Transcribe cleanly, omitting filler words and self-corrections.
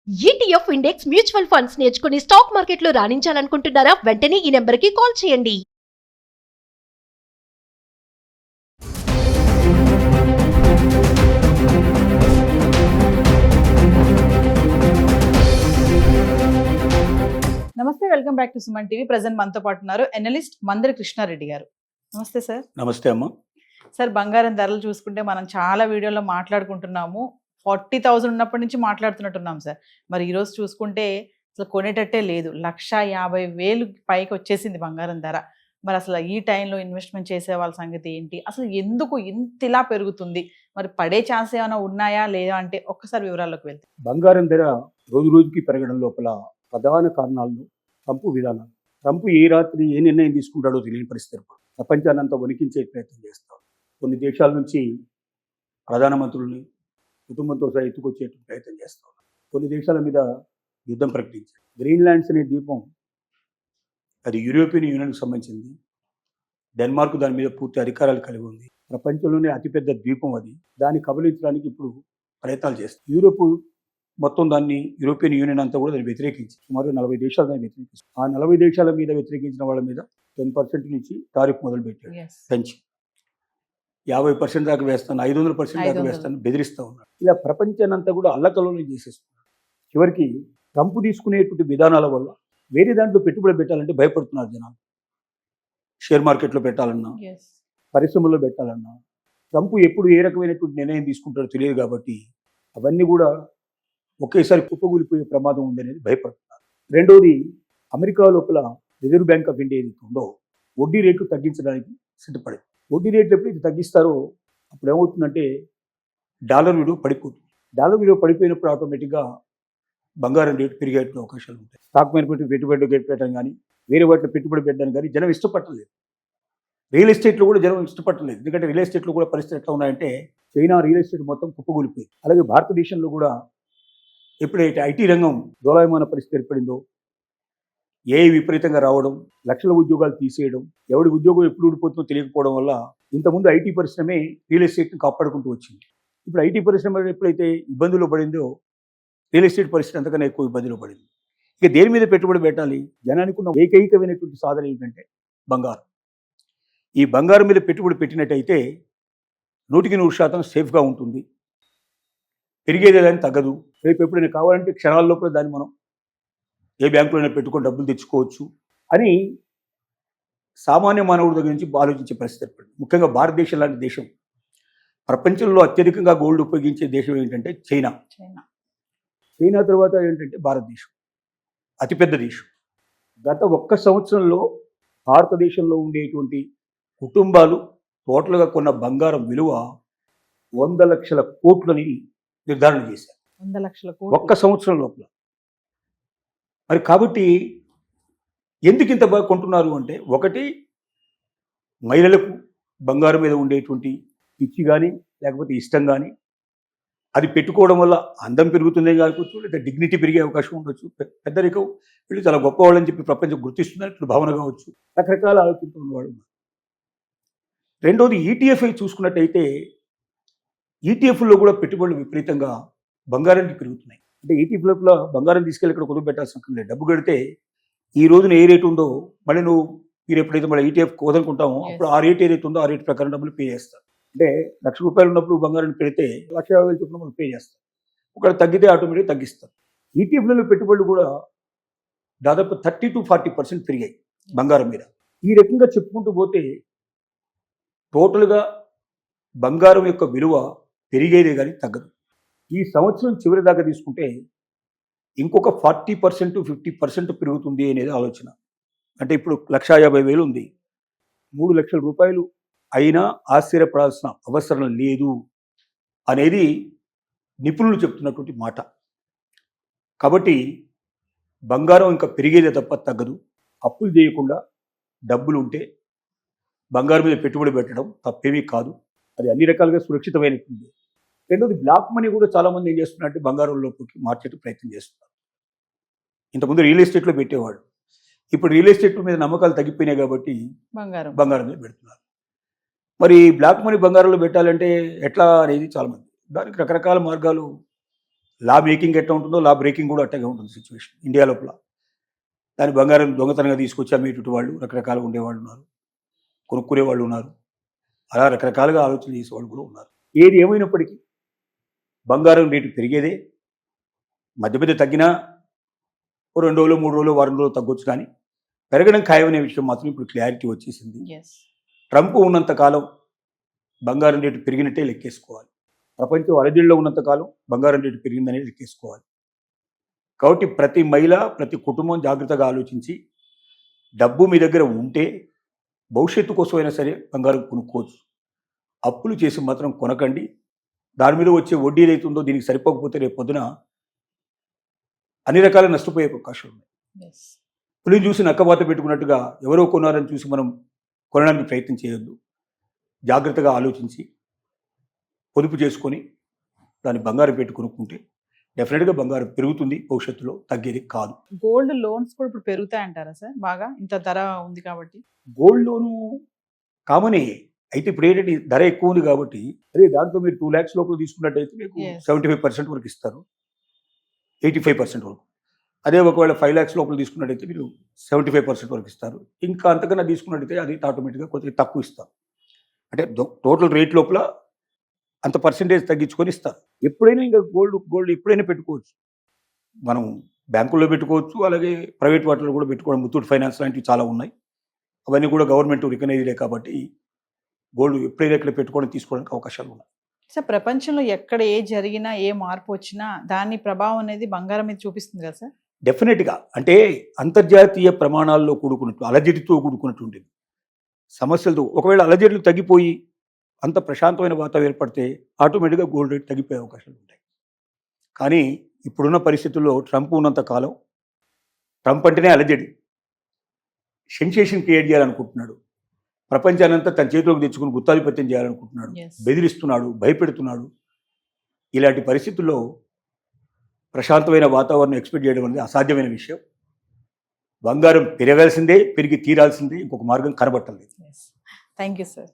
ETF index mutual funds నేర్చుకుని stock మార్కెట్లో రాణించాలనుకుంటున్నారా? వెంటనే ఈ నెంబర్కి కాల్ చేయండి. నమస్తే, welcome back to Suman TV. Present మనతో పాటు ఉన్నారు ఎనలిస్ట్ మందరి కృష్ణారెడ్డి గారు. నమస్తే సార్. నమస్తే అమ్మ. సార్, బంగారం ధరలు చూసుకుంటే మనం చాలా వీడియోలో మాట్లాడుకుంటున్నాము. 40,000 ఉన్నప్పటి నుంచి మాట్లాడుతున్నట్టున్నాం సార్. మరి ఈరోజు చూసుకుంటే అసలు కొనేటట్టే లేదు. 1,50,000 పైకి వచ్చేసింది బంగారం ధర. మరి అసలు ఈ టైంలో ఇన్వెస్ట్మెంట్ చేసే వాళ్ళ సంగతి ఏంటి? అసలు ఎందుకు ఇంతలా పెరుగుతుంది? మరి పడే ఛాన్స్ ఏమైనా ఉన్నాయా లేదా అంటే ఒక్కసారి వివరాల్లోకి వెళ్తే. బంగారం ధర రోజు రోజుకి పెరగడం లోపల ప్రధాన కారణాలు ట్రంప్ విధానాలు. ట్రంప్ ఏ రాత్రి ఏ నిర్ణయం తీసుకుంటాడో తెలియని పరిస్థితి. ప్రపంచాన్ని అంతా వణికించే ప్రయత్నం చేస్తాడు. కొన్ని దేశాల నుంచి ప్రధానమంత్రుల్ని కుటుంబంతో సహా ఎత్తుకొచ్చే ప్రయత్నం చేస్తూ ఉన్నారు. కొన్ని దేశాల మీద యుద్ధం ప్రకటించారు. గ్రీన్లాండ్స్ అనే ద్వీపం అది యూరోపియన్ యూనియన్కి సంబంధించింది. డెన్మార్క్ దాని మీద పూర్తి అధికారాలు కలిగి ఉంది. ప్రపంచంలోనే అతిపెద్ద ద్వీపం అది. దాన్ని కబలించడానికి ఇప్పుడు ప్రయత్నాలు చేస్తుంది. యూరోప్ మొత్తం దాన్ని యూరోపియన్ యూనియన్ అంతా కూడా దాన్ని వ్యతిరేకించి సుమారు 40 దేశాలు దాన్ని వ్యతిరేకిస్తుంది. ఆ 40 దేశాల మీద వ్యతిరేకించిన వాళ్ళ మీద 10% నుంచి టారిఫ్ మొదలుపెట్టాడు. పెంచి 50% దాకా వేస్తాను, 500% దాకా వేస్తాను బెదిరిస్తూ ఉన్నాడు. ఇలా ప్రపంచాన్నంతా కూడా అల్లకల్లోనే చేసేస్తున్నాడు. చివరికి ట్రంప్ తీసుకునేటువంటి విధానాల వల్ల వేరే దాంట్లో పెట్టుబడి పెట్టాలంటే భయపడుతున్నారు జనాలు. షేర్ మార్కెట్లో పెట్టాలన్నా, పరిశ్రమల్లో పెట్టాలన్నా ట్రంప్ ఎప్పుడు ఏ రకమైనటువంటి నిర్ణయం తీసుకుంటాడో తెలియదు కాబట్టి అవన్నీ కూడా ఒకేసారి కుప్పగూలిపోయే ప్రమాదం ఉందనేది భయపడుతున్నారు. రెండోది, అమెరికా లోపల రిజర్వ్ బ్యాంక్ ఆఫ్ ఇండియా ఏదైతే ఉందో వడ్డీ రేట్లు తగ్గించడానికి సిద్ధపడింది. వడ్డీ రేట్లు ఎప్పుడైతే తగ్గిస్తారో అప్పుడు ఏమవుతుందంటే డాలర్ విలువ పడిపోతుంది. డాలర్ విలువ పడిపోయినప్పుడు ఆటోమేటిక్గా బంగారం రేటు పెరిగే అవకాశాలు ఉంటాయి. స్టాక్ మార్కెట్ పెట్టుబడి పెట్టడం కానీ వేరే వాటిలో పెట్టుబడి పెట్టడం కానీ జనం ఇష్టపడలేదు. రియల్ ఎస్టేట్లో కూడా జనం ఇష్టపడలేదు. ఎందుకంటే రియల్ ఎస్టేట్లో కూడా పరిస్థితి ఎట్లా ఉన్నాయంటే చైనా రియల్ ఎస్టేట్ మొత్తం కుప్పగూలిపోయింది. అలాగే భారతదేశంలో కూడా ఎప్పుడైతే ఐటీ రంగం దోలాయమాన పరిస్థితి ఏర్పడిందో, ఏఐ విపరీతంగా రావడం, లక్షల ఉద్యోగాలు తీసేయడం, ఎవడి ఉద్యోగం ఎప్పుడు ఊడిపోతుందో తెలియకపోవడం వల్ల ఇంతకుముందు ఐటీ పరిశ్రమే రియల్ ఎస్టేట్ని కాపాడుకుంటూ వచ్చింది. ఇప్పుడు ఐటీ పరిశ్రమ ఎప్పుడైతే ఇబ్బందులు పడిందో రియల్ ఎస్టేట్ పరిస్థితి అంతకన్నా ఎక్కువ ఇబ్బందులు పడింది. ఇక దేని మీద పెట్టుబడి పెట్టాలి? జనానికి ఉన్న ఏకైకమైనటువంటి సాధన ఏంటంటే బంగారం. ఈ బంగారం మీద పెట్టుబడి పెట్టినట్టయితే 100% సేఫ్గా ఉంటుంది, పెరిగేదే కానీ తగ్గదు. రేపు ఎప్పుడైనా కావాలంటే క్షణాల లోపల దాన్ని మనం ఏ బ్యాంకులోనే పెట్టుకొని డబ్బులు తెచ్చుకోవచ్చు అని సామాన్య మానవుడి దగ్గర నుంచి ఆలోచించే పరిస్థితి ఏర్పడింది. ముఖ్యంగా భారతదేశం లాంటి దేశం, ప్రపంచంలో అత్యధికంగా గోల్డ్ ఉపయోగించే దేశం ఏంటంటే చైనా. చైనా తర్వాత ఏంటంటే భారతదేశం అతిపెద్ద దేశం. గత 1 సంవత్సరంలో భారతదేశంలో ఉండేటువంటి కుటుంబాలు టోటల్గా కొన్న బంగారం విలువ 100 లక్షల కోట్లని నిర్ధారణ చేశారు. 100 లక్షల కోట్లు 1 సంవత్సరం లోపల. మరి కాబట్టి ఎందుకు ఇంత బాగా కొంటున్నారు అంటే, ఒకటి మహిళలకు బంగారం మీద ఉండేటువంటి పిచ్చి కానీ లేకపోతే ఇష్టం కానీ, అది పెట్టుకోవడం వల్ల అందం పెరుగుతుందే కావచ్చు, లేదా డిగ్నిటీ పెరిగే అవకాశం ఉండొచ్చు, పెద్దరికం వీళ్ళు చాలా గొప్పవాళ్ళని చెప్పి ప్రపంచం గుర్తిస్తున్నట్లు భావన కావచ్చు, రకరకాల ఆలోచనతో ఉన్నవాడు. రెండోది, ఈటీఎఫ్ఐ చూసుకున్నట్టయితే ఈటీఎఫ్లో కూడా పెట్టుబడులు విపరీతంగా బంగారానికి పెరుగుతున్నాయి. అంటే ఈటీఎఫ్ లోపల బంగారం తీసుకెళ్ళి ఇక్కడ కుదురు పెట్టాల్సిన లేదు. డబ్బు కడితే ఈ రోజున ఏ రేటు ఉందో మళ్ళీ మీరు ఎప్పుడైతే మళ్ళీ ఈటీఎఫ్ వదులుకుంటామో అప్పుడు ఆ రేట్ ఏదైతే ఉందో ఆ రేటు ప్రకారం డబ్బులు పే చేస్తారు. అంటే ₹1,00,000 ఉన్నప్పుడు బంగారం పెడితే 1,50,000 చొప్పున మనం పే చేస్తాం. ఒకవేళ తగ్గితే ఆటోమేటిక్గా తగ్గిస్తారు. ఈటీఎఫ్లలో పెట్టుబడులు కూడా దాదాపు 30 to 40% పెరిగాయి బంగారం మీద. ఈ రకంగా చెప్పుకుంటూ పోతే టోటల్గా బంగారం యొక్క విలువ పెరిగేదే కానీ తగ్గదు. ఈ సంవత్సరం చివరి దాకా తీసుకుంటే ఇంకొక 40% to 50% పెరుగుతుంది అనేది ఆలోచన. అంటే ఇప్పుడు 1,50,000 ఉంది, 3 లక్షల రూపాయలు అయినా ఆశ్చర్యపడాల్సిన అవసరం లేదు అనేది నిపుణులు చెప్తున్నటువంటి మాట. కాబట్టి బంగారం ఇంకా పెరిగేదే తప్ప తగ్గదు. అప్పులు చేయకుండా డబ్బులు ఉంటే బంగారం మీద పెట్టుబడి పెట్టడం తప్పేమీ కాదు. అది అన్ని రకాలుగా సురక్షితమైనటువంటి. రెండోది, బ్లాక్ మనీ కూడా చాలామంది ఏం చేస్తున్నారంటే బంగారంలోకి మార్కెట్ ప్రయత్నం చేస్తున్నారు. ఇంతకుముందు రియల్ ఎస్టేట్లో పెట్టేవాడు, ఇప్పుడు రియల్ ఎస్టేట్ మీద నమ్మకాలు తగ్గిపోయినాయి కాబట్టి బంగారం మీద పెడుతున్నారు. మరి బ్లాక్ మనీ బంగారంలో పెట్టాలంటే ఎట్లా అనేది చాలామంది, దానికి రకరకాల మార్గాలు లా మేకింగ్ ఎట్లా ఉంటుందో లా బ్రేకింగ్ కూడా అట్టగా ఉంటుంది సిచ్యువేషన్ ఇండియా లోపల. దాని బంగారం దొంగతనంగా తీసుకొచ్చి అమ్మేటువంటి వాళ్ళు రకరకాలుగా ఉండేవాళ్ళు ఉన్నారు, కొనుక్కునే వాళ్ళు ఉన్నారు, అలా రకరకాలుగా ఆలోచన చేసేవాళ్ళు కూడా ఉన్నారు. ఏది ఏమైనప్పటికీ బంగారం రేటు పెరిగేదే, మధ్య మధ్య తగ్గినా 2 రోజులు 3 రోజులు వారం రోజులు తగ్గొచ్చు, కానీ పెరగడం ఖాయమనే విషయం మాత్రం ఇప్పుడు క్లారిటీ వచ్చేసింది. ఎస్. ట్రంప్ ఉన్నంత కాలం బంగారం రేటు పెరిగినట్టే లెక్కేసుకోవాలి. ప్రపంచం అలజడిలో ఉన్నంత కాలం బంగారం రేటు పెరిగిందనే లెక్కేసుకోవాలి. కాబట్టి ప్రతి మహిళ ప్రతి కుటుంబం జాగ్రత్తగా ఆలోచించి డబ్బు మీ దగ్గర ఉంటే భవిష్యత్తు కోసమైనా సరే బంగారం కొనుక్కోవచ్చు. అప్పులు చేసి మాత్రం కొనకండి. దాని మీద వచ్చే వడ్డీ ఏదైతుందో దీనికి సరిపోకపోతే రేపు పొద్దున అన్ని రకాల నష్టపోయే అవకాశాలు ఉన్నాయి. ఎస్. పులిని చూసి నక్కవాత పెట్టుకున్నట్టుగా ఎవరో కొన్నారని చూసి మనం కొనడానికి ప్రయత్నం చేయొద్దు. జాగ్రత్తగా ఆలోచించి పొదుపు చేసుకొని దాన్ని బంగారం పెట్టి కొనుక్కుంటే డెఫినెట్గా బంగారం పెరుగుతుంది, భవిష్యత్తులో తగ్గేది కాదు. గోల్డ్ లోన్స్ కూడా ఇప్పుడు పెరుగుతాయంటారా సార్? బాగా ఇంత ధర ఉంది కాబట్టి. గోల్డ్ లోను కామనే, అయితే ఇప్పుడు ఏంటంటే ధర ఎక్కువ ఉంది కాబట్టి అదే దాంట్లో మీరు 2 lakhs లోపల తీసుకున్నట్టయితే మీకు Yes. 75% వరకు ఇస్తారు, 85% వరకు. అదే ఒకవేళ 5 lakhs లోపల తీసుకున్నట్టయితే మీరు 75% వరకు ఇస్తారు. ఇంకా అంతకన్నా తీసుకున్నట్టయితే అది ఆటోమేటిక్గా కొద్దిగా తక్కువ ఇస్తారు. అంటే టోటల్ రేట్ లోపల అంత పర్సెంటేజ్ తగ్గించుకొని ఇస్తారు. ఎప్పుడైనా ఇంకా గోల్డ్ ఎప్పుడైనా పెట్టుకోవచ్చు. మనం బ్యాంకుల్లో పెట్టుకోవచ్చు, అలాగే ప్రైవేట్ వాటిలో కూడా పెట్టుకోవడం. ముత్తూట్ ఫైనాన్స్ లాంటివి చాలా ఉన్నాయి, అవన్నీ కూడా గవర్నమెంట్ రికగ్నైజ్డే కాబట్టి గోల్డ్ ఎప్పుడైనా ఇక్కడ పెట్టుకోవడం తీసుకోవడానికి అవకాశాలు ఉన్నాయి. సార్, ప్రపంచంలో ఎక్కడ ఏ జరిగినా ఏ మార్పు వచ్చినా దాని ప్రభావం అనేది బంగారం మీద చూపిస్తుంది కదా సార్? డెఫినెట్గా, అంటే అంతర్జాతీయ ప్రమాణాల్లో కూడుకున్నట్టు అలజడితో కూడుకున్నట్టు సమస్యలతో ఒకవేళ అలజడులు తగ్గిపోయి అంత ప్రశాంతమైన వాతావరణం ఏర్పడితే ఆటోమేటిక్గా గోల్డ్ రేట్ తగ్గిపోయే అవకాశాలు ఉంటాయి. కానీ ఇప్పుడున్న పరిస్థితుల్లో ట్రంప్ ఉన్నంత కాలం, ట్రంప్ అంటేనే అలజడి, సెన్సేషన్ క్రియేట్ చేయాలనుకుంటున్నాడు, ప్రపంచానంతా తన చేతిలోకి తెచ్చుకుని గుత్తాధిపత్యం చేయాలనుకుంటున్నాడు, Yes. బెదిరిస్తున్నాడు, భయపెడుతున్నాడు. ఇలాంటి పరిస్థితుల్లో ప్రశాంతమైన వాతావరణం ఎక్స్పెక్ట్ చేయడం అనేది అసాధ్యమైన విషయం. బంగారం పెరగాల్సిందే, పెరిగి తీరాల్సిందే, ఇంకొక మార్గం కనబట్టలేదు. Thank you sir.